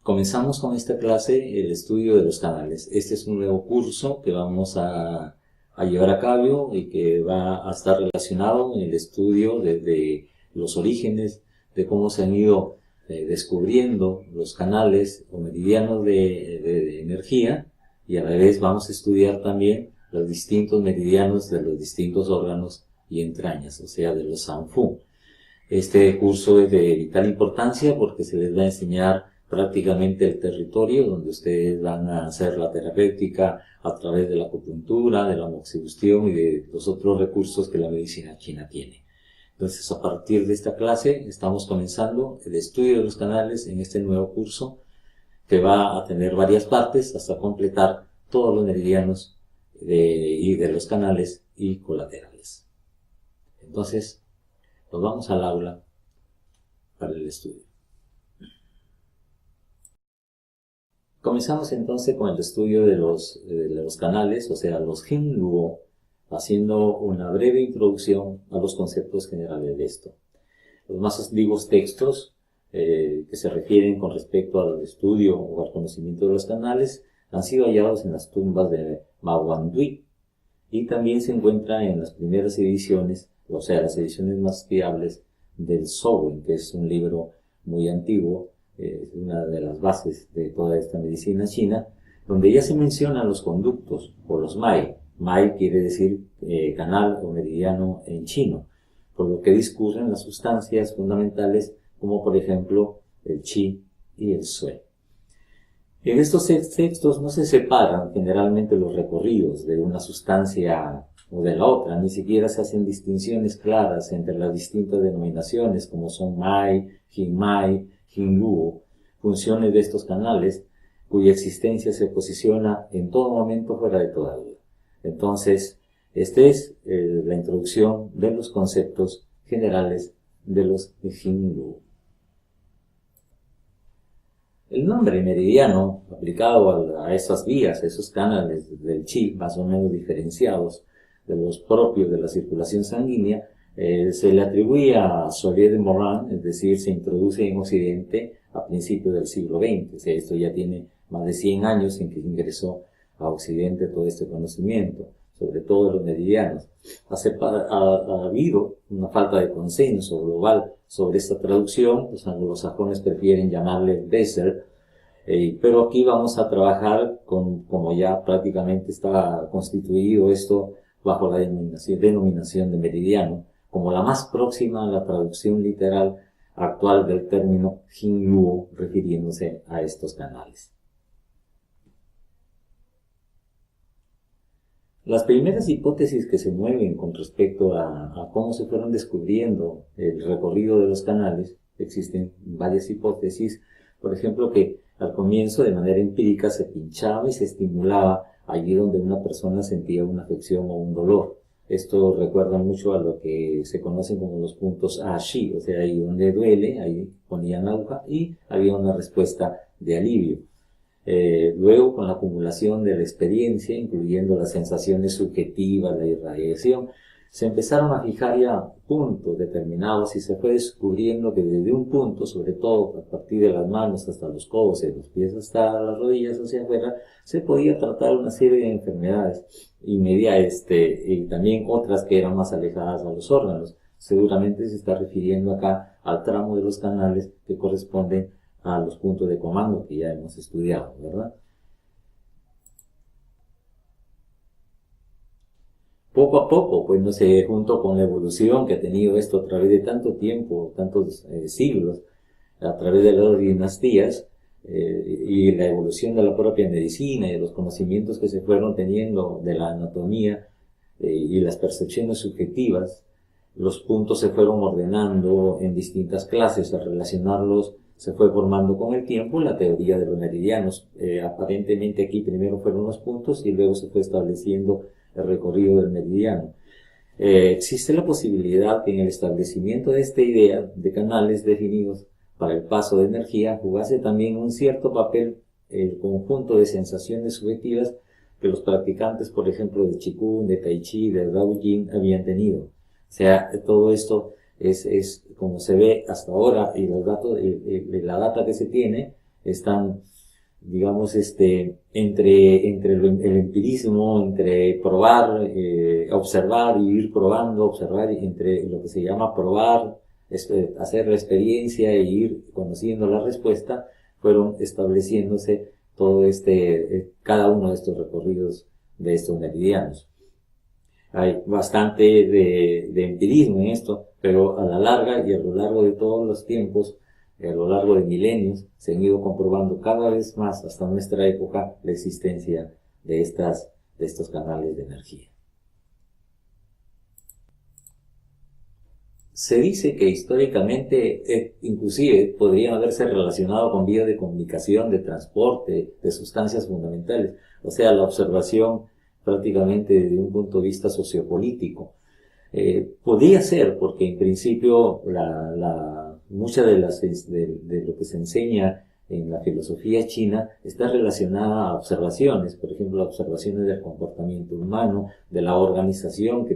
Comenzamos con esta clase el estudio de los canales. Este es un nuevo curso que vamos a llevar a cabo y que va a estar relacionado en el estudio desde los orígenes de cómo se han ido descubriendo los canales o meridianos de energía, y a la vez vamos a estudiar también los distintos meridianos de los distintos órganos y entrañas, o sea, de los Sanfu. Este curso es de vital importancia porque se les va a enseñar prácticamente el territorio donde ustedes van a hacer la terapéutica a través de la acupuntura, de la moxibustión y de los otros recursos que la medicina china tiene. Entonces, a partir de esta clase estamos comenzando el estudio de los canales en este nuevo curso que va a tener varias partes hasta completar todos los meridianos de los canales y colaterales. Entonces, nos vamos al aula para el estudio. Comenzamos entonces con el estudio de los canales, o sea, los Jing-Luo, haciendo una breve introducción a los conceptos generales de esto. Los más antiguos textos que se refieren con respecto al estudio o al conocimiento de los canales han sido hallados en las tumbas de Mahuandui y también se encuentran en las primeras ediciones, o sea, las ediciones más fiables del Zhou, que es un libro muy antiguo, es una de las bases de toda esta medicina china, donde ya se mencionan los conductos o los mai. Mai quiere decir canal o meridiano en chino, por lo que discurren las sustancias fundamentales como por ejemplo el chi y el sui. En estos textos no se separan generalmente los recorridos de una sustancia o de la otra, ni siquiera se hacen distinciones claras entre las distintas denominaciones como son mai, Jing-Luo, funciones de estos canales cuya existencia se posiciona en todo momento fuera de toda duda. Entonces, esta es la introducción de los conceptos generales de los Jing-Luo. El nombre meridiano aplicado a esas vías, a esos canales del chi, más o menos diferenciados de los propios de la circulación sanguínea, se le atribuye a Solier de Morin, es decir, se introduce en Occidente a principios del siglo XX. O sea, esto ya tiene más de 100 años en que ingresó a Occidente todo este conocimiento, sobre todo los meridianos. Ha habido una falta de consenso global sobre esta traducción. Los anglosajones prefieren llamarle Besser, pero aquí vamos a trabajar como ya prácticamente está constituido esto bajo la denominación de meridiano, como la más próxima a la traducción literal actual del término Jing-Luo, refiriéndose a estos canales. Las primeras hipótesis que se mueven con respecto a cómo se fueron descubriendo el recorrido de los canales, existen varias hipótesis. Por ejemplo, que al comienzo de manera empírica se pinchaba y se estimulaba allí donde una persona sentía una afección o un dolor. Esto recuerda mucho a lo que se conocen como los puntos A-Shi, o sea, ahí donde duele, ahí ponían aguja y había una respuesta de alivio. Luego, con la acumulación de la experiencia, incluyendo las sensaciones subjetivas, la irradiación, se empezaron a fijar ya puntos determinados y se fue descubriendo que desde un punto, sobre todo a partir de las manos hasta los codos, de los pies hasta las rodillas hacia afuera, se podía tratar una serie de enfermedades y también otras que eran más alejadas a los órganos. Seguramente se está refiriendo acá al tramo de los canales que corresponden a los puntos de comando que ya hemos estudiado, ¿verdad? Poco a poco, pues no sé, junto con la evolución que ha tenido esto a través de tanto tiempo, tantos siglos, a través de las dinastías, y la evolución de la propia medicina y de los conocimientos que se fueron teniendo de la anatomía y las percepciones subjetivas, los puntos se fueron ordenando en distintas clases. Al relacionarlos se fue formando con el tiempo la teoría de los meridianos. Aparentemente aquí primero fueron los puntos y luego se fue estableciendo el recorrido del meridiano. Existe la posibilidad que en el establecimiento de esta idea de canales definidos para el paso de energía jugase también un cierto papel el conjunto de sensaciones subjetivas que los practicantes, por ejemplo, de Qigong, de Tai Chi, de Dao Jing habían tenido. O sea, todo esto es como se ve hasta ahora, y los datos, la data que se tiene están, digamos, entre el empirismo, entre probar, observar y ir probando, observar, entre lo que se llama probar, hacer la experiencia e ir conociendo la respuesta, fueron estableciéndose todo cada uno de estos recorridos de estos meridianos. Hay bastante de empirismo en esto, pero a la larga y a lo largo de todos los tiempos, a lo largo de milenios, se han ido comprobando cada vez más hasta nuestra época la existencia de estos canales de energía. Se dice que históricamente, inclusive, podrían haberse relacionado con vías de comunicación, de transporte, de sustancias fundamentales. O sea, la observación prácticamente desde un punto de vista sociopolítico. Podría ser, porque en principio mucha de lo que se enseña en la filosofía china está relacionada a observaciones, por ejemplo, observaciones del comportamiento humano, de la organización que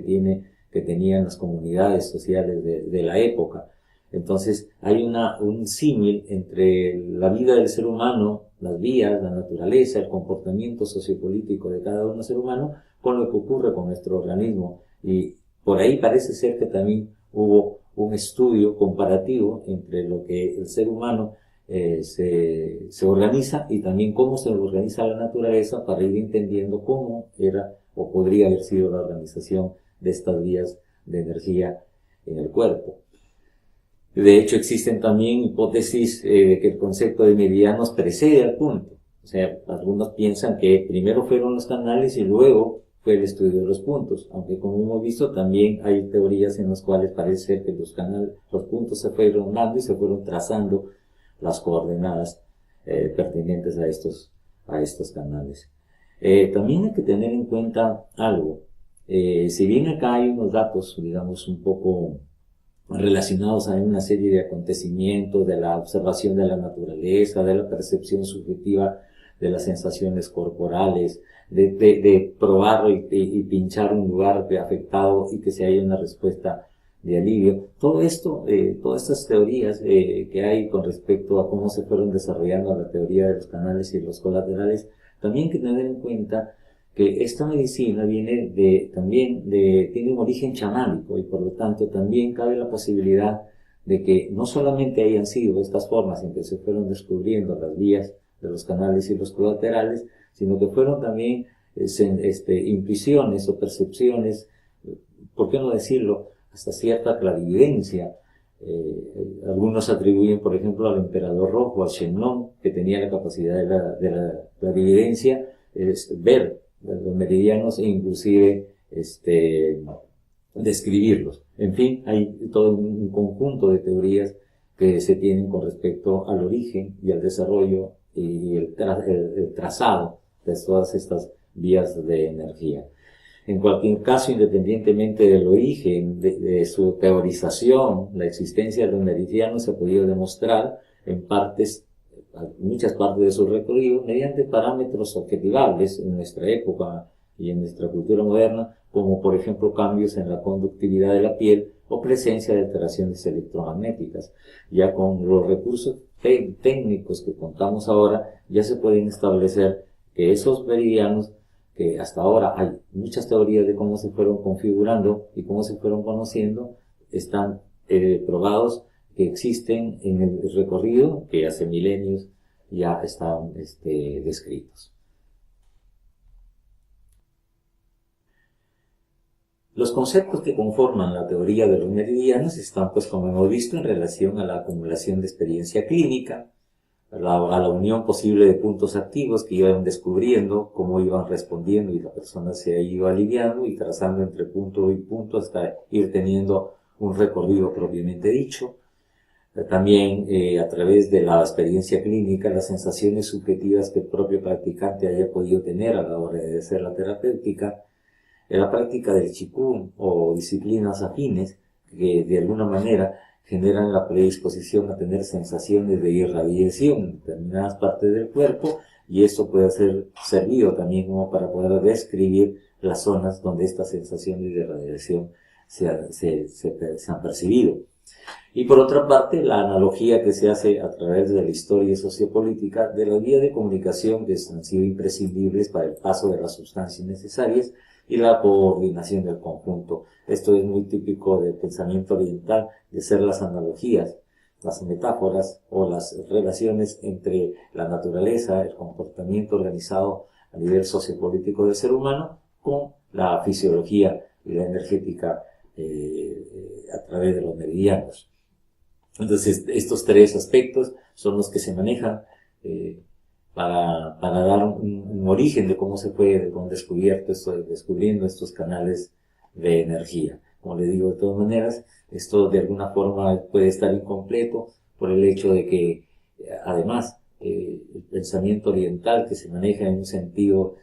tenían las comunidades sociales de la época. Entonces, hay un símil entre la vida del ser humano, las vías, la naturaleza, el comportamiento sociopolítico de cada uno ser humano, con lo que ocurre con nuestro organismo. Y por ahí parece ser que también hubo un estudio comparativo entre lo que el ser humano se organiza y también cómo se organiza la naturaleza para ir entendiendo cómo era o podría haber sido la organización de estas vías de energía en el cuerpo. De hecho, existen también hipótesis de que el concepto de meridianos precede al punto. O sea, algunos piensan que primero fueron los canales y luego fue el estudio de los puntos. Aunque, como hemos visto, también hay teorías en las cuales parece ser que los puntos se fueron dando y se fueron trazando las coordenadas pertinentes a estos canales. También hay que tener en cuenta algo. Si bien acá hay unos datos, digamos, un poco relacionados a una serie de acontecimientos, de la observación de la naturaleza, de la percepción subjetiva de las sensaciones corporales, de probar y pinchar un lugar afectado y que se haya una respuesta de alivio. Todo esto, todas estas teorías que hay con respecto a cómo se fueron desarrollando la teoría de los canales y los colaterales, también hay que tener en cuenta que esta medicina tiene un origen chamánico y por lo tanto también cabe la posibilidad de que no solamente hayan sido estas formas en que se fueron descubriendo las vías de los canales y los colaterales, sino que fueron también intuiciones o percepciones, ¿por qué no decirlo?, hasta cierta clarividencia. Algunos atribuyen, por ejemplo, al emperador rojo, a Shenlong, que tenía la capacidad de la clarividencia, ver los meridianos e inclusive describirlos. En fin, hay todo un conjunto de teorías que se tienen con respecto al origen y al desarrollo y el trazado de todas estas vías de energía. En cualquier caso, independientemente del origen, de su teorización, la existencia de los meridianos se ha podido demostrar en muchas partes de su recorrido mediante parámetros objetivables en nuestra época y en nuestra cultura moderna, como por ejemplo cambios en la conductividad de la piel o presencia de alteraciones electromagnéticas. Ya con los recursos técnicos que contamos ahora, ya se pueden establecer que esos meridianos, que hasta ahora hay muchas teorías de cómo se fueron configurando y cómo se fueron conociendo, están probados que existen en el recorrido que hace milenios ya están descritos. Los conceptos que conforman la teoría de los meridianos están, pues, como hemos visto, en relación a la acumulación de experiencia clínica, a la unión posible de puntos activos que iban descubriendo, cómo iban respondiendo y la persona se iba aliviando y trazando entre punto y punto hasta ir teniendo un recorrido propiamente dicho. También a través de la experiencia clínica, las sensaciones subjetivas que el propio practicante haya podido tener a la hora de hacer la terapéutica, la práctica del Qigong o disciplinas afines que de alguna manera generan la predisposición a tener sensaciones de irradiación en determinadas partes del cuerpo, y esto puede ser servido también como para poder describir las zonas donde estas sensaciones de irradiación se han percibido. Y por otra parte, la analogía que se hace a través de la historia sociopolítica de las vías de comunicación que han sido imprescindibles para el paso de las sustancias necesarias y la coordinación del conjunto. Esto es muy típico del pensamiento oriental, de ser las analogías, las metáforas o las relaciones entre la naturaleza, el comportamiento organizado a nivel sociopolítico del ser humano, con la fisiología y la energética a través de los meridianos. Entonces, estos tres aspectos son los que se manejan para dar un origen de cómo se fue descubriendo estos canales de energía. Como le digo, de todas maneras, esto de alguna forma puede estar incompleto por el hecho de que, además, el pensamiento oriental que se maneja en un sentido,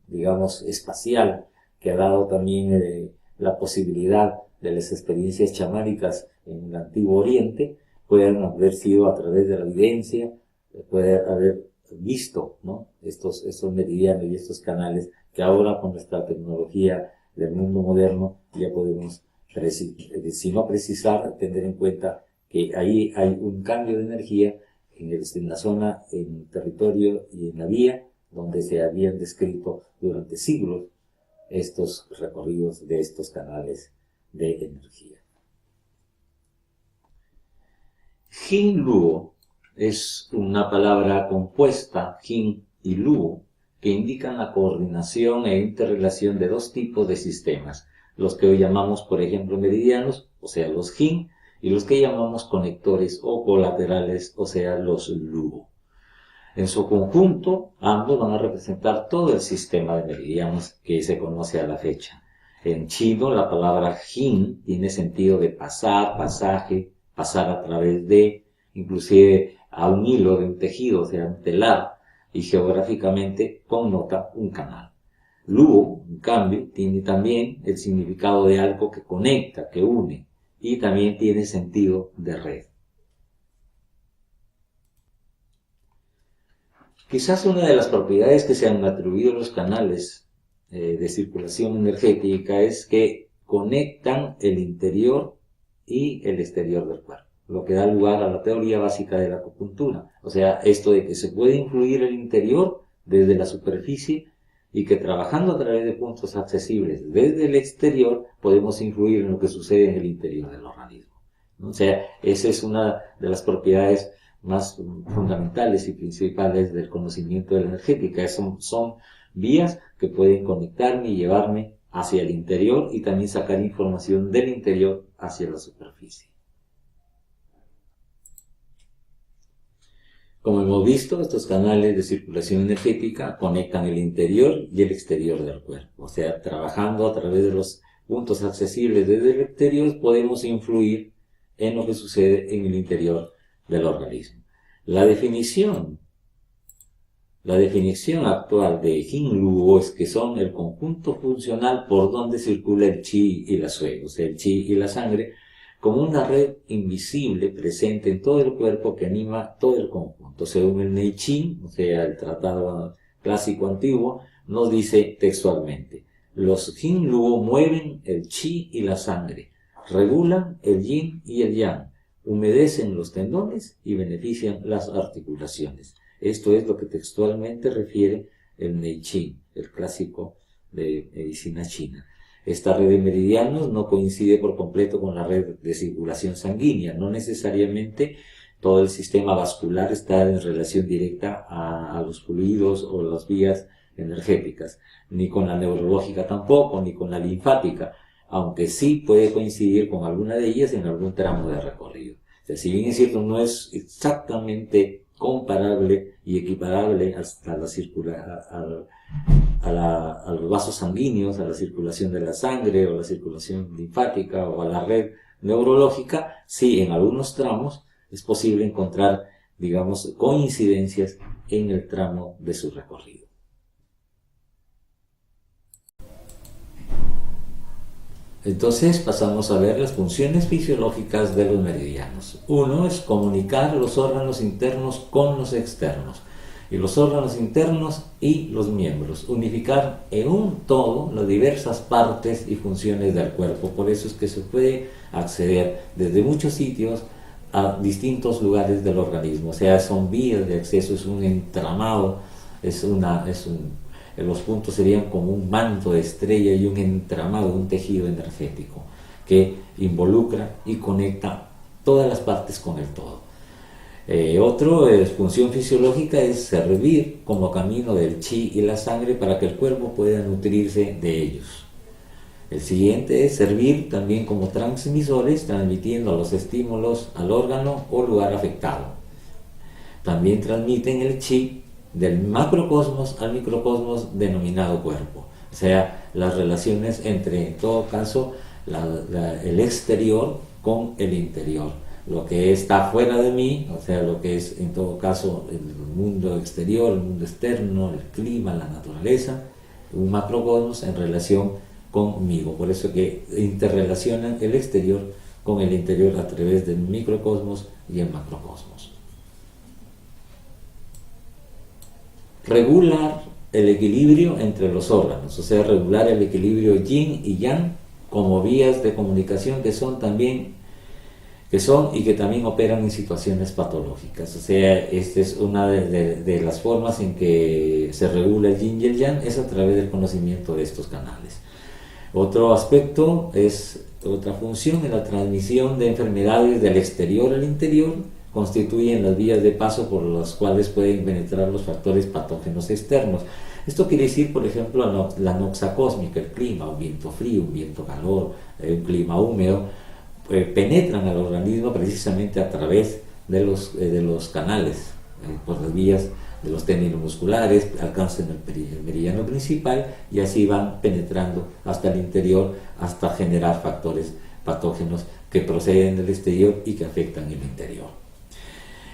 digamos, espacial, que ha dado también la posibilidad de las experiencias chamánicas en el Antiguo Oriente, pueden haber sido a través de la evidencia, puede haber visto, ¿no?, estos meridianos y estos canales que ahora con nuestra tecnología del mundo moderno ya podemos, si no precisar, tener en cuenta que ahí hay un cambio de energía en la zona, en el territorio y en la vía donde se habían descrito durante siglos estos recorridos de estos canales de energía. Jin Luo es una palabra compuesta, Jin y Luo, que indican la coordinación e interrelación de dos tipos de sistemas, los que hoy llamamos, por ejemplo, meridianos, o sea, los Jin, y los que llamamos conectores o colaterales, o sea, los Luo. En su conjunto, ambos van a representar todo el sistema de meridianos que se conoce a la fecha. En chino, la palabra Jin tiene sentido de pasar, pasaje, pasar a través de, inclusive a un hilo de un tejido, o sea, un telar, y geográficamente connota un canal. Luo, en cambio, tiene también el significado de algo que conecta, que une, y también tiene sentido de red. Quizás una de las propiedades que se han atribuido a los canales de circulación energética es que conectan el interior y el exterior del cuerpo, lo que da lugar a la teoría básica de la acupuntura. O sea, esto de que se puede influir el interior desde la superficie y que trabajando a través de puntos accesibles desde el exterior podemos influir en lo que sucede en el interior del organismo. O sea, esa es una de las propiedades más fundamentales y principales del conocimiento de la energética. Son vías que pueden conectarme y llevarme hacia el interior y también sacar información del interior hacia la superficie. Como hemos visto, estos canales de circulación energética conectan el interior y el exterior del cuerpo. O sea, trabajando a través de los puntos accesibles desde el exterior podemos influir en lo que sucede en el interior del organismo. La definición actual de Jin Luo es que son el conjunto funcional por donde circula el chi y la sui, o sea, el chi y la sangre, como una red invisible presente en todo el cuerpo que anima todo el conjunto. Según el Neichin, o sea, el tratado clásico antiguo, nos dice textualmente: los Jin Luo mueven el chi y la sangre, regulan el yin y el yang, humedecen los tendones y benefician las articulaciones. Esto es lo que textualmente refiere el Neichin, el clásico de medicina china. Esta red de meridianos no coincide por completo con la red de circulación sanguínea. No necesariamente todo el sistema vascular está en relación directa a los fluidos o las vías energéticas, ni con la neurológica tampoco, ni con la linfática, aunque sí puede coincidir con alguna de ellas en algún tramo de recorrido. O sea, si bien es cierto, no es exactamente comparable y equiparable hasta a los vasos sanguíneos, a la circulación de la sangre o la circulación linfática o a la red neurológica, sí, en algunos tramos es posible encontrar, digamos, coincidencias en el tramo de su recorrido. Entonces pasamos a ver las funciones fisiológicas de los meridianos. Uno es comunicar los órganos internos con los externos. y los órganos internos y los miembros, unificar en un todo las diversas partes y funciones del cuerpo. Por eso es que se puede acceder desde muchos sitios a distintos lugares del organismo, o sea, son vías de acceso, es un entramado, los puntos serían como un manto de estrella y un entramado, un tejido energético que involucra y conecta todas las partes con el todo. Función fisiológica es servir como camino del chi y la sangre para que el cuerpo pueda nutrirse de ellos. El siguiente es servir también como transmisores, transmitiendo los estímulos al órgano o lugar afectado. También transmiten el chi del macrocosmos al microcosmos denominado cuerpo. O sea, las relaciones entre, en todo caso, el exterior con el interior. Lo que está fuera de mí, o sea, lo que es en todo caso el mundo exterior, el mundo externo, el clima, la naturaleza, un macrocosmos en relación conmigo. Por eso que interrelacionan el exterior con el interior a través del microcosmos y el macrocosmos. Regular el equilibrio entre los órganos, o sea, regular el equilibrio yin y yang como vías de comunicación que son y que también operan en situaciones patológicas. O sea, esta es una de las formas en que se regula el yin y el yang, es a través del conocimiento de estos canales. Otro aspecto otra función en la transmisión de enfermedades del exterior al interior, constituyen las vías de paso por las cuales pueden penetrar los factores patógenos externos. Esto quiere decir, por ejemplo, la noxa cósmica, el clima, un viento frío, un viento calor, un clima húmedo, penetran al organismo precisamente a través de los canales, por las vías de los tendinones musculares, alcanzan el meridiano principal y así van penetrando hasta el interior, hasta generar factores patógenos que proceden del exterior y que afectan el interior.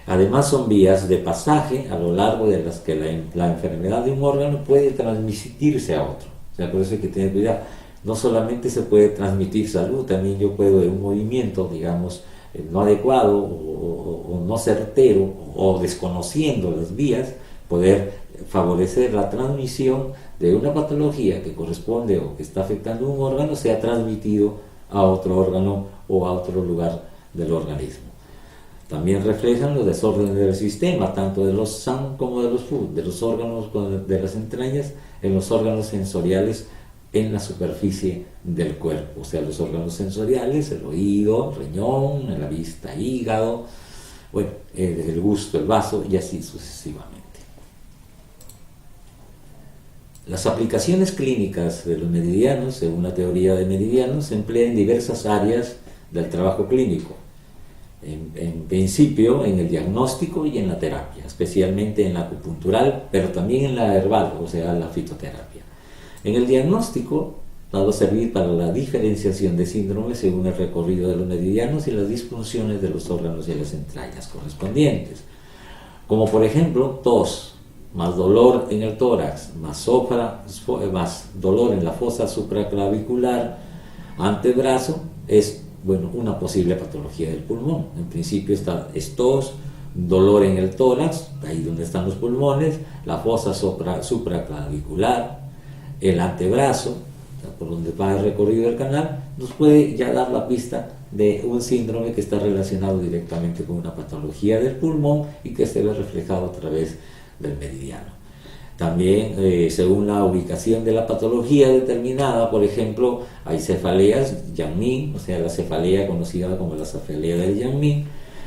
Además, son vías de pasaje a lo largo de las que la enfermedad de un órgano puede transmitirse a otro. O sea, por eso hay que tener cuidado. No solamente se puede transmitir salud, también yo puedo en un movimiento, digamos, no adecuado o no certero o desconociendo las vías, poder favorecer la transmisión de una patología que corresponde o que está afectando un órgano, sea transmitido a otro órgano o a otro lugar del organismo. También reflejan los desórdenes del sistema, tanto de los san como de los fu, de los órganos de las entrañas, en los órganos sensoriales en la superficie del cuerpo, o sea, los órganos sensoriales, el oído, el riñón, la vista, hígado, bueno, el gusto, el vaso y así sucesivamente. Las aplicaciones clínicas de los meridianos, según la teoría de meridianos, se emplean en diversas áreas del trabajo clínico. En principio en el diagnóstico y en la terapia, especialmente en la acupuntural, pero también en la herbal, o sea, la fitoterapia. En el diagnóstico va a servir para la diferenciación de síndromes según el recorrido de los meridianos y las disfunciones de los órganos y las entrañas correspondientes, como por ejemplo tos, más dolor en el tórax, más dolor en la fosa supraclavicular, antebrazo, es una posible patología del pulmón. En principio es tos, dolor en el tórax, ahí donde están los pulmones, la fosa supraclavicular, el antebrazo, por donde va el recorrido del canal, nos puede ya dar la pista de un síndrome que está relacionado directamente con una patología del pulmón y que se ve reflejado a través del meridiano. También, según la ubicación de la patología determinada, por ejemplo, hay cefaleas, Yang-Ming, o sea, la cefalea conocida como la cefalea del Yang-Ming,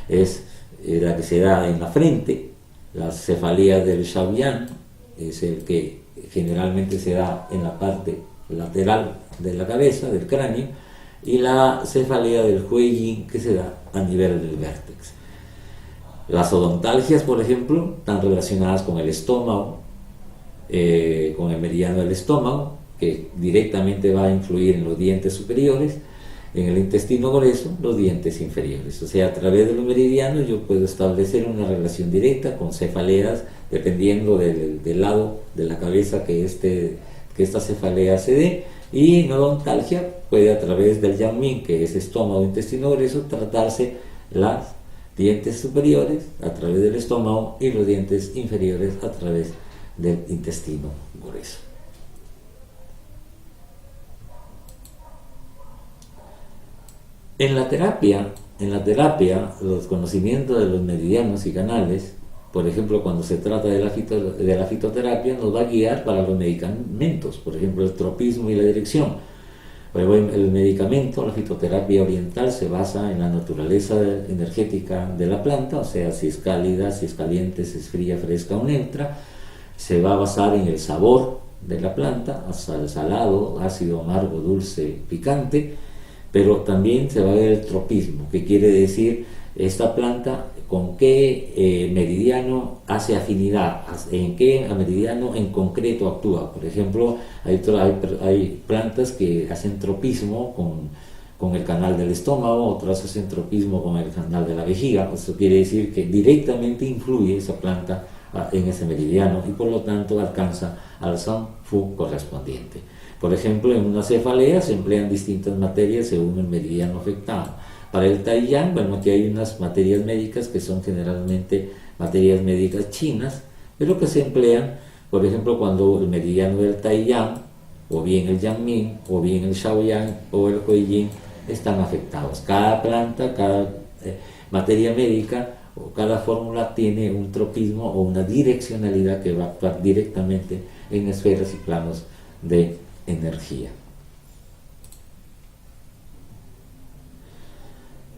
es la que se da en la frente. La cefalea del Shaoyan es el que generalmente se da en la parte lateral de la cabeza, del cráneo, y la cefalea del Huiyin que se da a nivel del vértex. Las odontalgias, por ejemplo, están relacionadas con el estómago, con el meridiano del estómago, que directamente va a influir en los dientes superiores, en el intestino grueso, los dientes inferiores. O sea, a través de los meridianos yo puedo establecer una relación directa con cefaleas, dependiendo del lado de la cabeza que esta cefalea se dé, y en odontalgia puede a través del Yang-Ming, que es estómago, intestino grueso, tratarse dientes superiores a través del estómago y los dientes inferiores a través del intestino grueso. En la terapia, los conocimientos de los meridianos y canales, por ejemplo, cuando se trata de la fitoterapia, nos va a guiar para los medicamentos, por ejemplo, el tropismo y la dirección. El medicamento, la fitoterapia oriental, se basa en la naturaleza energética de la planta, o sea, si es cálida, si es caliente, si es fría, fresca o neutra. Se va a basar en el sabor de la planta, salado, ácido, amargo, dulce, picante, pero también se va a ver el tropismo, que quiere decir esta planta con qué meridiano hace afinidad, en qué meridiano en concreto actúa. Por ejemplo, hay plantas que hacen tropismo con el canal del estómago, otras hacen tropismo con el canal de la vejiga. Eso quiere decir que directamente influye esa planta en ese meridiano y por lo tanto alcanza al Sanfu correspondiente. Por ejemplo, en una cefalea se emplean distintas materias según el meridiano afectado. Para el Taiyang, bueno, aquí hay unas materias médicas que son generalmente materias médicas chinas, pero que se emplean, por ejemplo, cuando el meridiano del Taiyang, o bien el Yangming, o bien el Shaoyang, o el Huiyin, están afectados. Cada planta, cada materia médica, o cada fórmula tiene un tropismo o una direccionalidad que va a actuar directamente en esferas y planos de energía.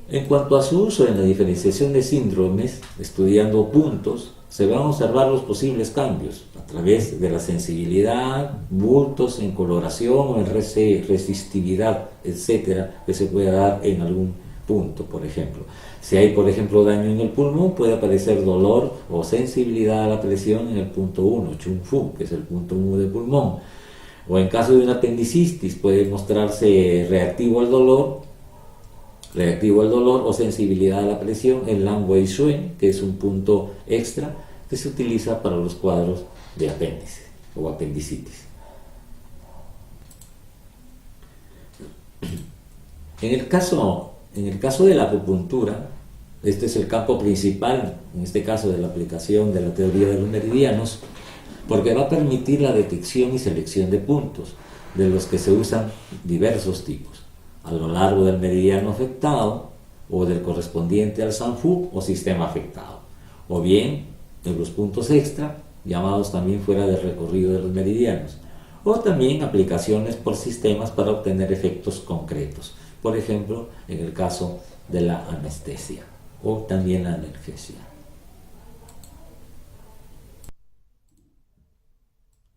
En cuanto a su uso en la diferenciación de síndromes, estudiando puntos, se van a observar los posibles cambios a través de la sensibilidad, bultos en coloración o en resistividad, etcétera, que se pueda dar en algún punto, por ejemplo. Si hay, por ejemplo, daño en el pulmón, puede aparecer dolor o sensibilidad a la presión en el punto 1, Chun-Fu, que es el punto 1 del pulmón. O en caso de una apendicitis, puede mostrarse reactivo al dolor o sensibilidad a la presión en Lan Wei Shuen, que es un punto extra que se utiliza para los cuadros de apéndice o apendicitis. En el caso de la acupuntura, este es el campo principal, en este caso de la aplicación de la teoría de los meridianos, porque va a permitir la detección y selección de puntos, de los que se usan diversos tipos, a lo largo del meridiano afectado o del correspondiente al Sanfu o sistema afectado, o bien en los puntos extra, llamados también fuera del recorrido de los meridianos, o también aplicaciones por sistemas para obtener efectos concretos, por ejemplo, en el caso de la anestesia o también la analgesia.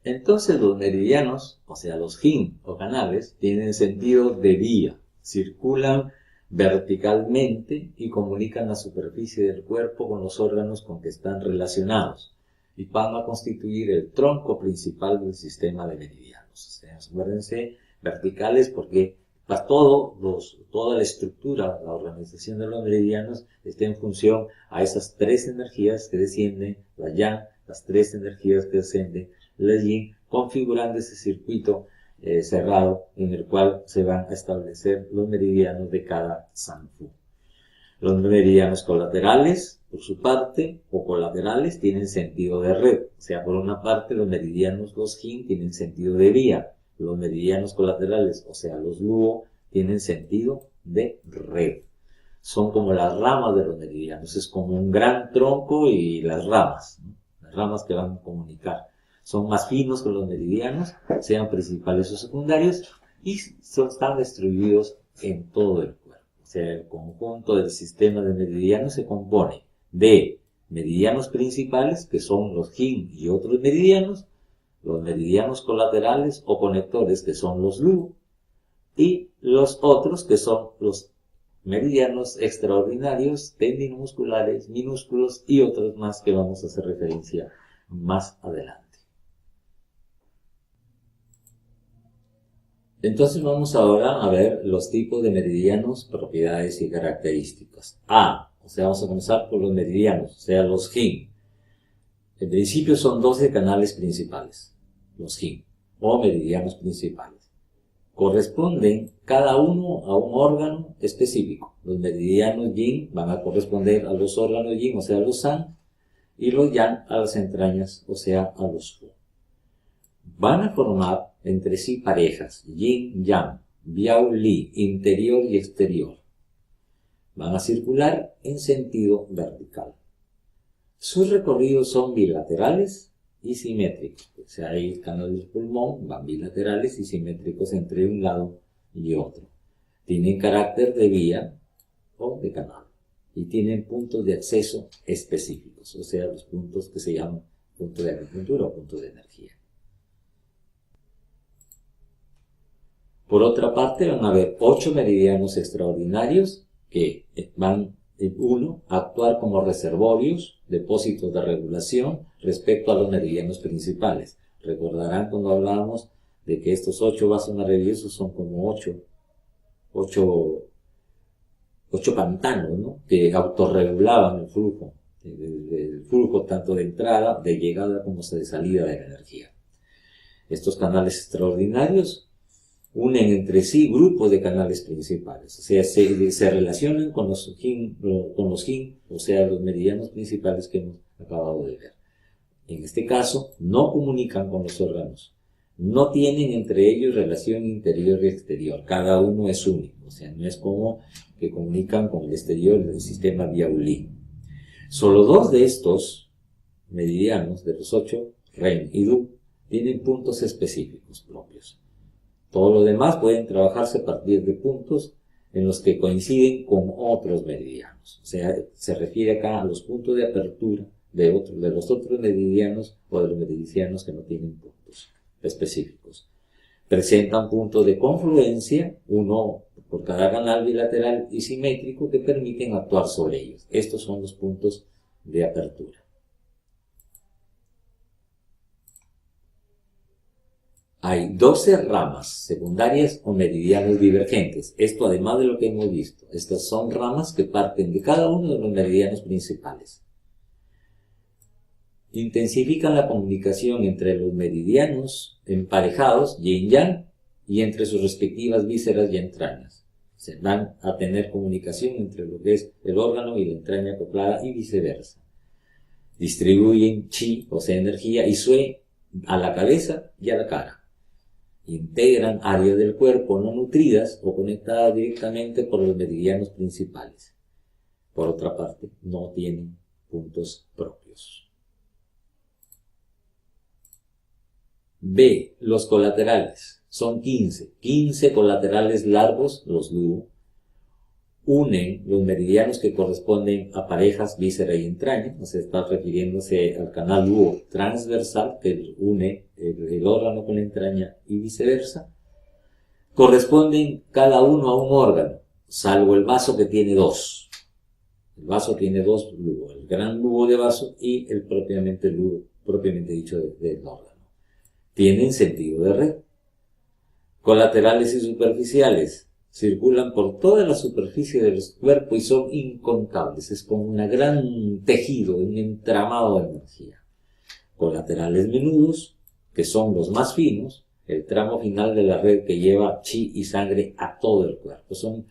Entonces los meridianos, o sea los Jin o canales, tienen sentido de vía, circulan verticalmente y comunican la superficie del cuerpo con los órganos con que están relacionados y van a constituir el tronco principal del sistema de meridianos. O sea, acuérdense, verticales porque toda la estructura, la organización de los meridianos está en función a esas tres energías que descienden, la Yang, las tres energías que descienden, la Yin, configurando ese circuito cerrado en el cual se van a establecer los meridianos de cada Sanfu. Los meridianos colaterales, por su parte, o colaterales, tienen sentido de red. O sea, por una parte, los meridianos, los Jin, tienen sentido de vía. Los meridianos colaterales, o sea, los Luo, tienen sentido de red. Son como las ramas de los meridianos. Es como un gran tronco y las ramas, ¿no? Las ramas que van a comunicar. Son más finos que los meridianos, sean principales o secundarios, y están distribuidos en todo el cuerpo. O sea, el conjunto del sistema de meridianos se compone de meridianos principales, que son los Jin y otros meridianos, los meridianos colaterales o conectores, que son los Lu, y los otros, que son los meridianos extraordinarios, tendinomusculares, minúsculos y otros más que vamos a hacer referencia más adelante. Entonces vamos ahora a ver los tipos de meridianos, propiedades y características. O sea, vamos a comenzar por los meridianos, o sea, los Jin. En principio son 12 canales principales, los Jin, o meridianos principales. corresponden cada uno a un órgano específico. Los meridianos yin van a corresponder a los órganos yin, o sea, a los san, y los yang a las entrañas, o sea, a los fu. Van a formar entre sí parejas, yin-yang, biao-li, interior y exterior. Van a circular en sentido vertical. Sus recorridos son bilaterales y simétricos. O sea, ahí el canal del pulmón van bilaterales y simétricos entre un lado y otro. Tienen carácter de vía o de canal. Y tienen puntos de acceso específicos. O sea, los puntos que se llaman puntos de acupuntura o puntos de energía. Por otra parte, van a haber 8 meridianos extraordinarios que van, uno, a actuar como reservorios, depósitos de regulación respecto a los meridianos principales. Recordarán cuando hablábamos de que estos 8 vasos maravillosos son como 8 pantanos, ¿no? Que autorregulaban el flujo tanto de entrada, de llegada como de salida de la energía. Estos canales extraordinarios unen entre sí grupos de canales principales, o sea, se relacionan con los yin, o sea, los meridianos principales que hemos acabado de ver. En este caso, no comunican con los órganos, no tienen entre ellos relación interior y exterior, cada uno es único, o sea, no es como que comunican con el exterior del sistema Biao-Li. Solo 2 de estos meridianos, de los 8, Ren y Du, tienen puntos específicos propios. Todo lo demás pueden trabajarse a partir de puntos en los que coinciden con otros meridianos. O sea, se refiere acá a los puntos de apertura de los otros meridianos o de los meridianos que no tienen puntos específicos. Presentan puntos de confluencia, uno por cada canal bilateral y simétrico, que permiten actuar sobre ellos. Estos son los puntos de apertura. Hay 12 ramas secundarias o meridianos divergentes. Esto además de lo que hemos visto. Estas son ramas que parten de cada uno de los meridianos principales. Intensifican la comunicación entre los meridianos emparejados, yin-yang, y entre sus respectivas vísceras y entrañas. Se van a tener comunicación entre lo que es el órgano y la entraña acoplada y viceversa. Distribuyen chi, o sea, energía, y sui a la cabeza y a la cara. Integran áreas del cuerpo no nutridas o conectadas directamente por los meridianos principales. Por otra parte, no tienen puntos propios. B. Los colaterales. Son 15 colaterales largos, los Luo. Unen los meridianos que corresponden a parejas, víscera y entraña. O sea, está refiriéndose al canal Luo transversal que une el órgano con la entraña y viceversa. Corresponden cada uno a un órgano, salvo el vaso que tiene 2. El vaso tiene 2 Luo, el gran Luo de vaso y el propiamente Luo, propiamente dicho del órgano. Tienen sentido de red. Colaterales y superficiales. Circulan por toda la superficie del cuerpo y son incontables. Es como un gran tejido, un entramado de energía. Colaterales menudos, que son los más finos, el tramo final de la red que lleva chi y sangre a todo el cuerpo. Son,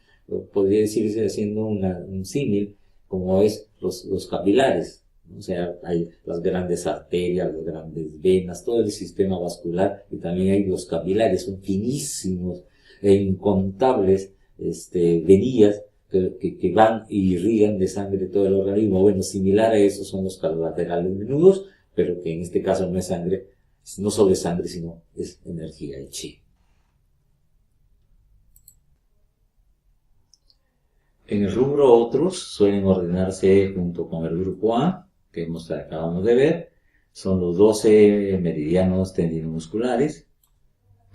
podría decirse haciendo un símil, como es los capilares. O sea, hay las grandes arterias, las grandes venas, todo el sistema vascular, y también hay los capilares, son finísimos e incontables venías que van y irrigan de sangre todo el organismo. Bueno, similar a eso son los colaterales menudos, pero que en este caso no es sangre, no solo es sangre, sino es energía, el chi. En el rubro otros suelen ordenarse junto con el grupo A, que acabamos de ver. Son los 12 meridianos tendinomusculares,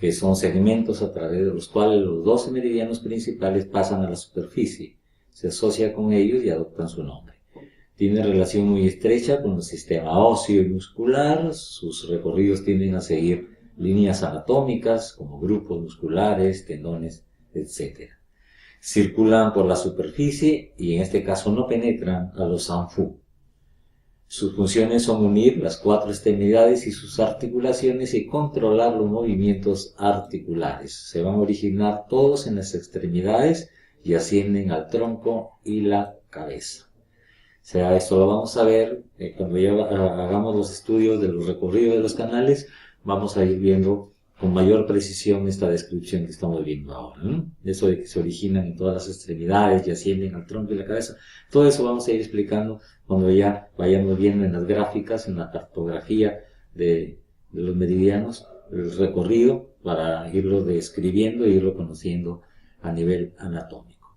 que son segmentos a través de los cuales los 12 meridianos principales pasan a la superficie. Se asocia con ellos y adoptan su nombre. Tiene relación muy estrecha con el sistema óseo y muscular. Sus recorridos tienden a seguir líneas anatómicas como grupos musculares, tendones, etc. Circulan por la superficie y en este caso no penetran a los sanfu. Sus funciones son unir las 4 extremidades y sus articulaciones y controlar los movimientos articulares. Se van a originar todos en las extremidades y ascienden al tronco y la cabeza. O sea, esto lo vamos a ver cuando ya hagamos los estudios de los recorridos de los canales, vamos a ir viendo con mayor precisión esta descripción que estamos viendo ahora, ¿no? Eso de que se originan en todas las extremidades y ascienden al tronco y la cabeza. Todo eso vamos a ir explicando cuando ya vayamos viendo en las gráficas, en la cartografía de los meridianos, el recorrido para irlo describiendo e irlo conociendo a nivel anatómico.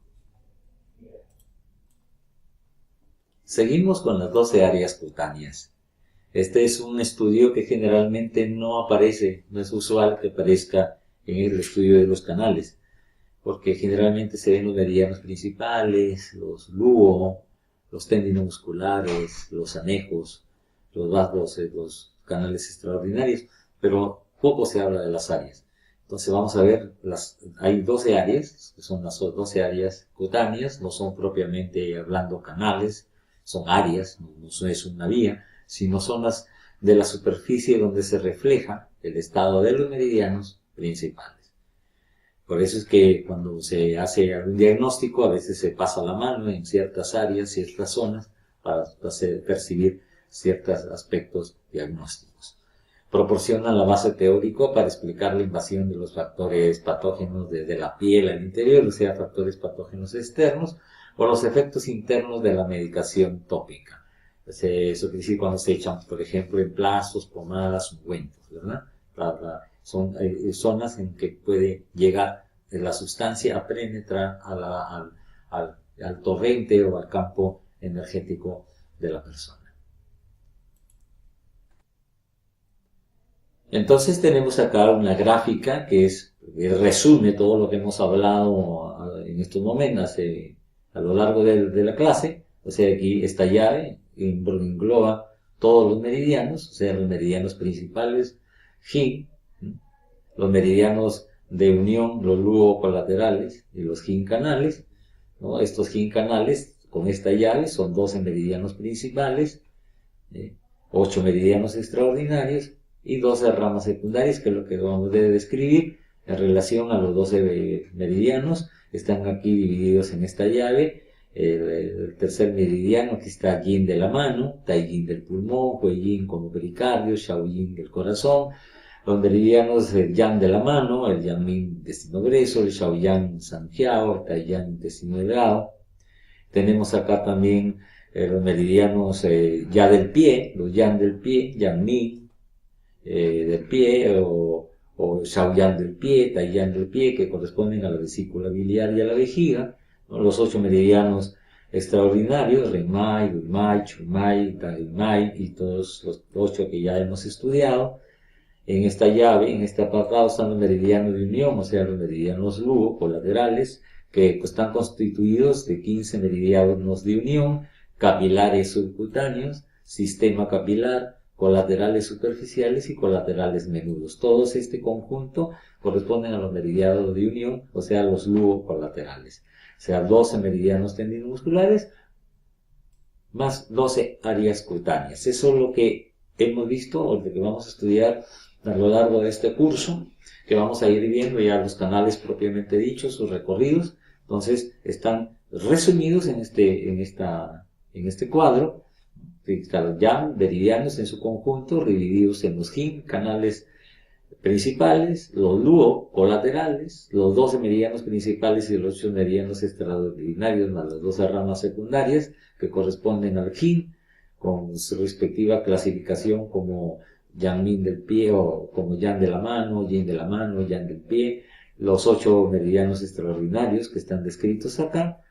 Seguimos con las 12 áreas cutáneas. Este es un estudio que generalmente no aparece, no es usual que aparezca en el estudio de los canales, porque generalmente se ven los meridianos principales, los luo, los tendinomusculares, los anejos, los vasos, los canales extraordinarios, pero poco se habla de las áreas. Entonces vamos a ver, hay 12 áreas, que son las 12 áreas cutáneas, no son propiamente hablando canales, son áreas, no es una vía, sino son las de la superficie donde se refleja el estado de los meridianos principales. Por eso es que cuando se hace algún diagnóstico, a veces se pasa la mano en ciertas áreas, ciertas zonas, para percibir ciertos aspectos diagnósticos. Proporciona la base teórica para explicar la invasión de los factores patógenos desde la piel al interior, o sea, factores patógenos externos, o los efectos internos de la medicación tópica. Eso quiere decir cuando se echan, por ejemplo, emplazos, pomadas, ungüentos, ¿verdad? Son zonas en que puede llegar la sustancia a penetrar al torrente o al campo energético de la persona. Entonces tenemos acá una gráfica que resume todo lo que hemos hablado en estos momentos a lo largo de la clase. O sea, aquí esta llave engloba todos los meridianos, o sea, los meridianos principales, Yin, los meridianos de unión, los luo colaterales y los Yin canales, ¿no? Estos Yin canales con esta llave son 12 meridianos principales, 8 meridianos extraordinarios y 12 ramas secundarias, que es lo que vamos a describir en relación a los 12 meridianos. Están aquí divididos en esta llave. El tercer meridiano, aquí está Yin de la mano, Tai Yin del pulmón, Hui Yin como pericardio, Shao Yin del corazón. Los meridianos, el Yang de la mano, el Yang Min intestino grueso, el Shao Yang Sanjiao, el Tai Yang intestino delgado. Tenemos acá también los meridianos Ya del pie, los Yang del pie, Yang Min del pie, o Shao Yang del pie, Tai Yang del pie, que corresponden a la vesícula biliar y a la vejiga. Los 8 meridianos extraordinarios, Renmai, Dunmai, Chunmai, Daimai y todos los 8 que ya hemos estudiado. En esta llave, en este apartado, están los meridianos de unión, o sea, los meridianos luo colaterales, que están constituidos de 15 meridianos de unión, capilares subcutáneos, sistema capilar, colaterales superficiales y colaterales menudos. Todos este conjunto corresponden a los meridianos de unión, o sea, los luo colaterales. O sea, 12 meridianos tendinomusculares más 12 áreas cutáneas. Eso es lo que hemos visto o lo que vamos a estudiar a lo largo de este curso, que vamos a ir viendo ya los canales propiamente dichos, sus recorridos. Entonces, están resumidos en este cuadro. Están ya meridianos en su conjunto, divididos en los Yin, canales principales, los luo colaterales, los 12 meridianos principales y los 8 meridianos extraordinarios, más las 12 ramas secundarias que corresponden al Yin, con su respectiva clasificación como Yang Min del pie o como Yang de la mano, Yin de la mano, Yang del pie, los 8 meridianos extraordinarios que están descritos acá.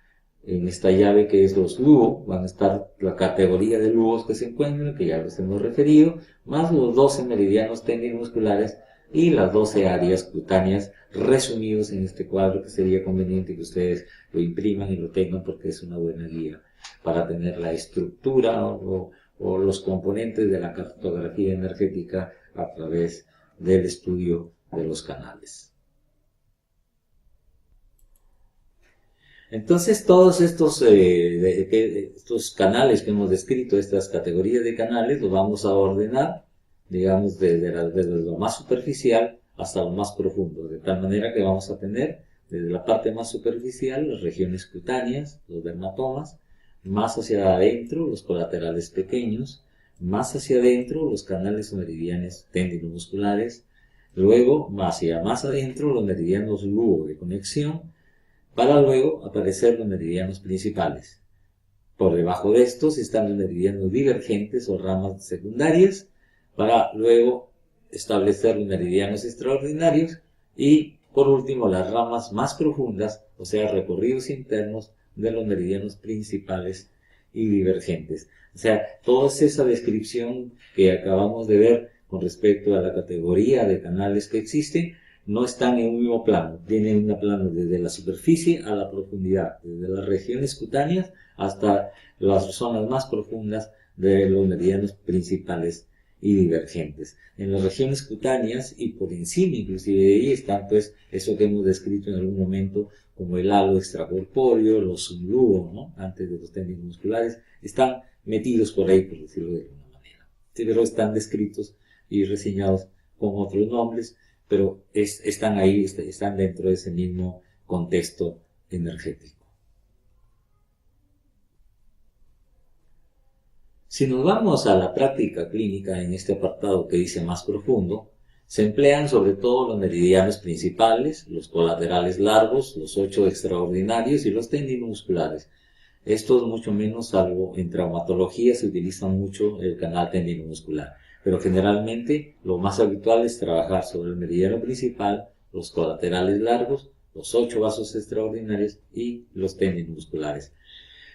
En esta llave que es los luo, van a estar la categoría de luos que se encuentran, que ya los hemos referido, más los 12 meridianos tendinomusculares y las 12 áreas cutáneas resumidos en este cuadro, que sería conveniente que ustedes lo impriman y lo tengan porque es una buena guía para tener la estructura o los componentes de la cartografía energética a través del estudio de los canales. Entonces, todos estos canales que hemos descrito, estas categorías de canales, los vamos a ordenar, digamos, desde lo más superficial hasta lo más profundo, de tal manera que vamos a tener desde la parte más superficial las regiones cutáneas, los dermatomas, más hacia adentro los colaterales pequeños, más hacia adentro los canales o meridianos tendinomusculares, luego hacia más adentro los meridianos lugo de conexión, para luego aparecer los meridianos principales. Por debajo de estos están los meridianos divergentes o ramas secundarias, para luego establecer los meridianos extraordinarios y, por último, las ramas más profundas, o sea, recorridos internos de los meridianos principales y divergentes. O sea, toda esa descripción que acabamos de ver con respecto a la categoría de canales que existen, no están en un mismo plano, tienen un plano desde la superficie a la profundidad, desde las regiones cutáneas hasta las zonas más profundas de los meridianos principales y divergentes. En las regiones cutáneas y por encima inclusive de ahí están pues eso que hemos descrito en algún momento como el halo extracorpóreo, los subluos, ¿no? Antes de los tendines musculares, están metidos por ahí, por decirlo de alguna manera. Sí, pero están descritos y reseñados con otros nombres, pero están ahí, están dentro de ese mismo contexto energético. Si nos vamos a la práctica clínica en este apartado que dice más profundo, se emplean sobre todo los meridianos principales, los colaterales largos, los 8 extraordinarios y los tendinomusculares. Estos mucho menos, salvo en traumatología, se utiliza mucho el canal tendinomuscular. Pero generalmente lo más habitual es trabajar sobre el meridiano principal, los colaterales largos, los 8 vasos extraordinarios y los tendinomusculares.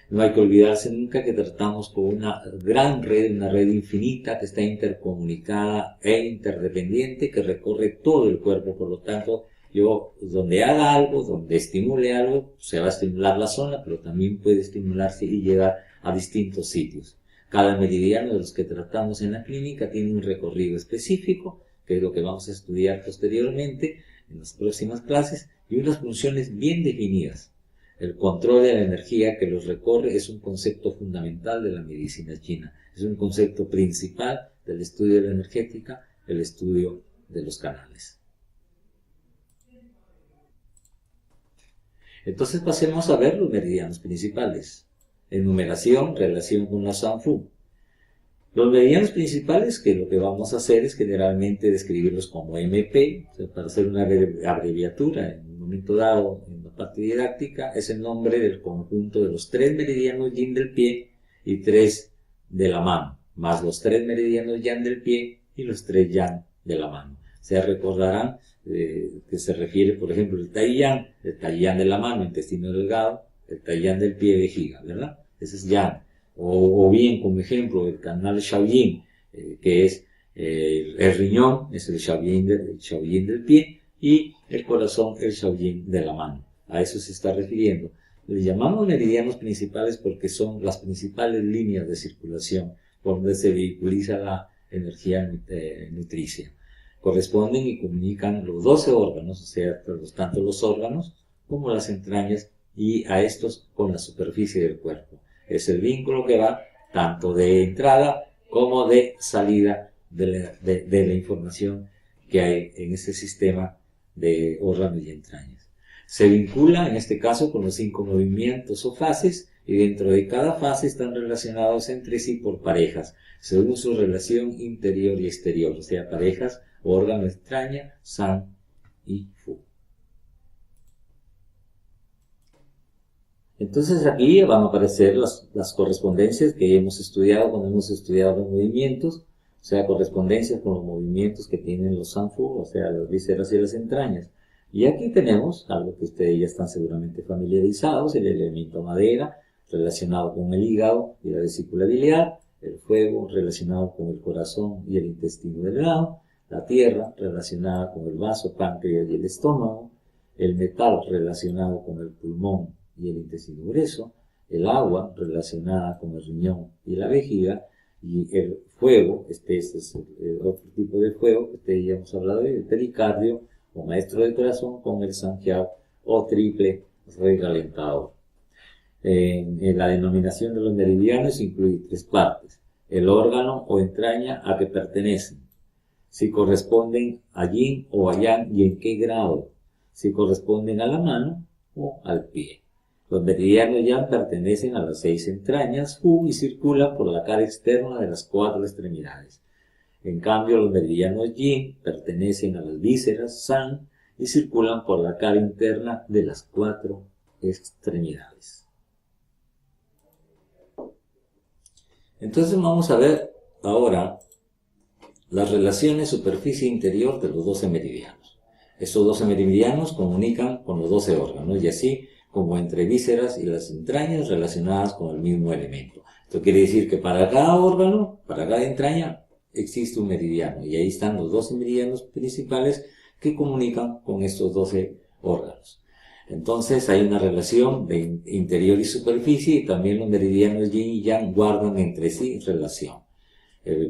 No hay que olvidarse nunca que tratamos con una gran red, una red infinita que está intercomunicada e interdependiente que recorre todo el cuerpo. Por lo tanto, yo donde haga algo, donde estimule algo, se va a estimular la zona, pero también puede estimularse y llegar a distintos sitios. Cada meridiano de los que tratamos en la clínica tiene un recorrido específico, que es lo que vamos a estudiar posteriormente en las próximas clases, y unas funciones bien definidas. El control de la energía que los recorre es un concepto fundamental de la medicina china. Es un concepto principal del estudio de la energética, el estudio de los canales. Entonces pasemos a ver los meridianos principales. Enumeración, relación con la Sanfu. Los meridianos principales, que lo que vamos a hacer es generalmente describirlos como MP, o sea, para hacer una abreviatura en un momento dado en la parte didáctica, es el nombre del conjunto de los 3 meridianos yin del pie y 3 de la mano, más los 3 meridianos yang del pie y los 3 yang de la mano. Se recordarán que se refiere, por ejemplo, el tai yang de la mano, intestino delgado, el tai yang del pie, vejiga, ¿verdad? Ese es yang. O bien, como ejemplo, el canal Shaoyin, que es el riñón, es el Shaoyin del pie, y el corazón, el Shaoyin de la mano. A eso se está refiriendo. Le llamamos meridianos principales porque son las principales líneas de circulación por donde se vehiculiza la energía nutricia. Corresponden y comunican los 12 órganos, o sea, tanto los órganos como las entrañas, y a estos con la superficie del cuerpo. Es el vínculo que va tanto de entrada como de salida de la información que hay en este sistema de órganos y entrañas. Se vincula en este caso con los 5 movimientos o fases, y dentro de cada fase están relacionados entre sí por parejas, según su relación interior y exterior, o sea, parejas, órgano, entraña, san y fu. Entonces aquí van a aparecer las correspondencias que hemos estudiado cuando hemos estudiado los movimientos, o sea, correspondencias con los movimientos que tienen los sanfu, o sea, las vísceras y las entrañas. Y aquí tenemos algo que ustedes ya están seguramente familiarizados, el elemento madera, relacionado con el hígado y la vesícula biliar, el fuego relacionado con el corazón y el intestino delgado, la tierra relacionada con el vaso, páncreas y el estómago, el metal relacionado con el pulmón y el intestino grueso, el agua relacionada con el riñón y la vejiga, y el fuego, este es el otro tipo de fuego que ya hemos hablado de, el pericardio o maestro del corazón con el sanjiao o triple recalentador. La denominación de los meridianos incluye 3 partes: el órgano o entraña a que pertenecen, si corresponden a yin o a yang y en qué grado, si corresponden a la mano o al pie. Los meridianos yang pertenecen a las 6 entrañas Hu y circulan por la cara externa de las 4 extremidades. En cambio, los meridianos yin pertenecen a las vísceras San y circulan por la cara interna de las 4 extremidades. Entonces vamos a ver ahora las relaciones superficie interior de los 12 meridianos. Estos 12 meridianos comunican con los 12 órganos y así como entre vísceras y las entrañas relacionadas con el mismo elemento. Esto quiere decir que para cada órgano, para cada entraña, existe un meridiano y ahí están los 12 meridianos principales que comunican con estos 12 órganos. Entonces hay una relación de interior y superficie y también los meridianos yin y yang guardan entre sí relación.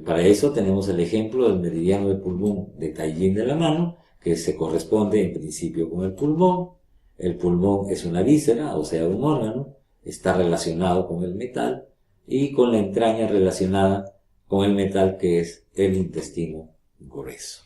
Para eso tenemos el ejemplo del meridiano del pulmón de Tai Yin de la mano, que se corresponde en principio con el pulmón. El pulmón es una víscera, o sea, un órgano, está relacionado con el metal y con la entraña relacionada con el metal, que es el intestino grueso.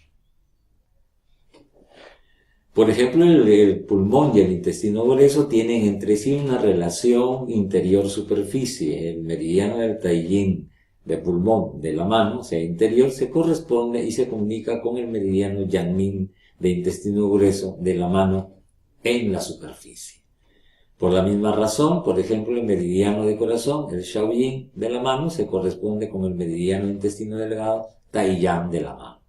Por ejemplo, el pulmón y el intestino grueso tienen entre sí una relación interior-superficie. El meridiano del Tai Yin de pulmón de la mano, o sea, interior, se corresponde y se comunica con el meridiano Yang Min de intestino grueso de la mano en la superficie. Por la misma razón, por ejemplo, el meridiano de corazón, el Shao Yin de la mano, se corresponde con el meridiano de intestino delgado Tai Yang de la mano.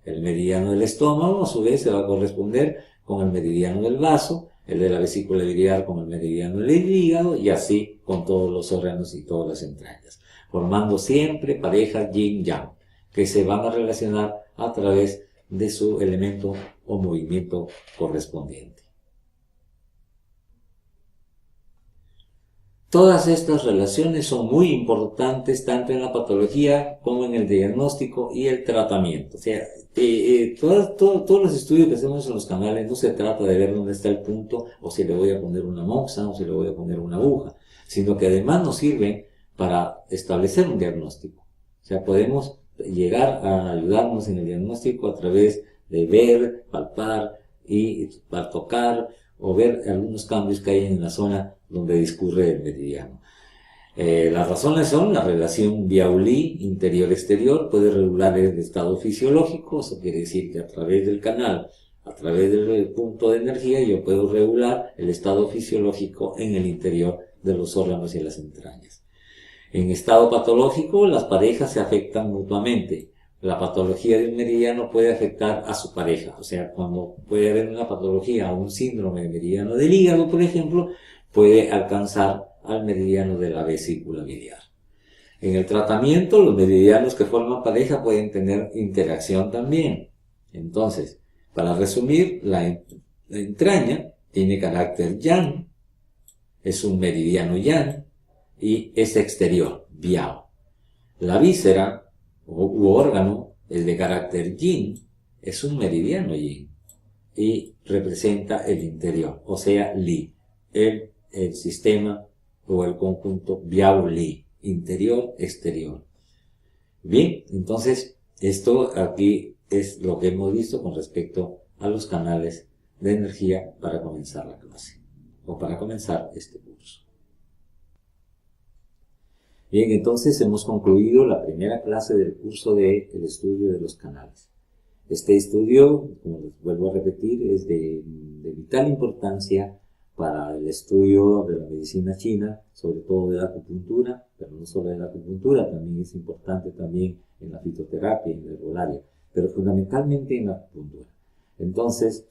El meridiano del estómago, a su vez, se va a corresponder con el meridiano del vaso, el de la vesícula biliar con el meridiano del hígado, y así con todos los órganos y todas las entrañas, formando siempre parejas yin-yang, que se van a relacionar a través de su elemento o movimiento correspondiente. Todas estas relaciones son muy importantes tanto en la patología como en el diagnóstico y el tratamiento. O sea, todos los estudios que hacemos en los canales no se trata de ver dónde está el punto o si le voy a poner una moxa o si le voy a poner una aguja, sino que además nos sirven para establecer un diagnóstico. O sea, podemos llegar a ayudarnos en el diagnóstico a través de ver, palpar y para tocar o ver algunos cambios que hay en la zona donde discurre el meridiano. Las razones son la relación Biauli interior-exterior, puede regular el estado fisiológico, eso quiere decir que a través del canal, a través del punto de energía, yo puedo regular el estado fisiológico en el interior de los órganos y las entrañas. En estado patológico, las parejas se afectan mutuamente. La patología de un meridiano puede afectar a su pareja, o sea, cuando puede haber una patología o un síndrome de meridiano del hígado, por ejemplo, puede alcanzar al meridiano de la vesícula biliar. En el tratamiento, los meridianos que forman pareja pueden tener interacción también. Entonces, para resumir, la entraña tiene carácter yang, es un meridiano yang y es exterior, biao. La víscera u órgano es de carácter yin, es un meridiano yin y representa el interior, o sea, li, el sistema o el conjunto Biao-Li, interior-exterior. Bien, entonces esto aquí es lo que hemos visto con respecto a los canales de energía para comenzar la clase o para comenzar este curso. Bien, entonces hemos concluido la primera clase del curso del estudio de los canales. Este estudio, como les vuelvo a repetir, es de vital importancia para el estudio de la medicina china, sobre todo de la acupuntura, pero no solo de la acupuntura, también es importante también en la fitoterapia, en la herbolaria, pero fundamentalmente en la acupuntura. Entonces,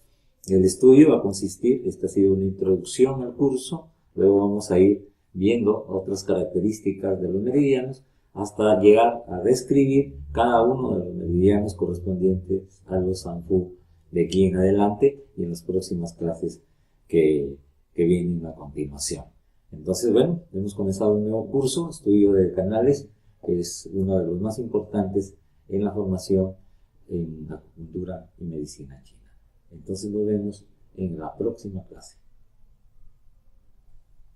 el estudio va a consistir, esta ha sido una introducción al curso, luego vamos a ir viendo otras características de los meridianos, hasta llegar a describir cada uno de los meridianos correspondientes a los Sanfu de aquí en adelante y en las próximas clases que vienen a continuación. Entonces, bueno, hemos comenzado un nuevo curso, estudio de canales, que es uno de los más importantes en la formación en acupuntura y medicina china. Entonces nos vemos en la próxima clase.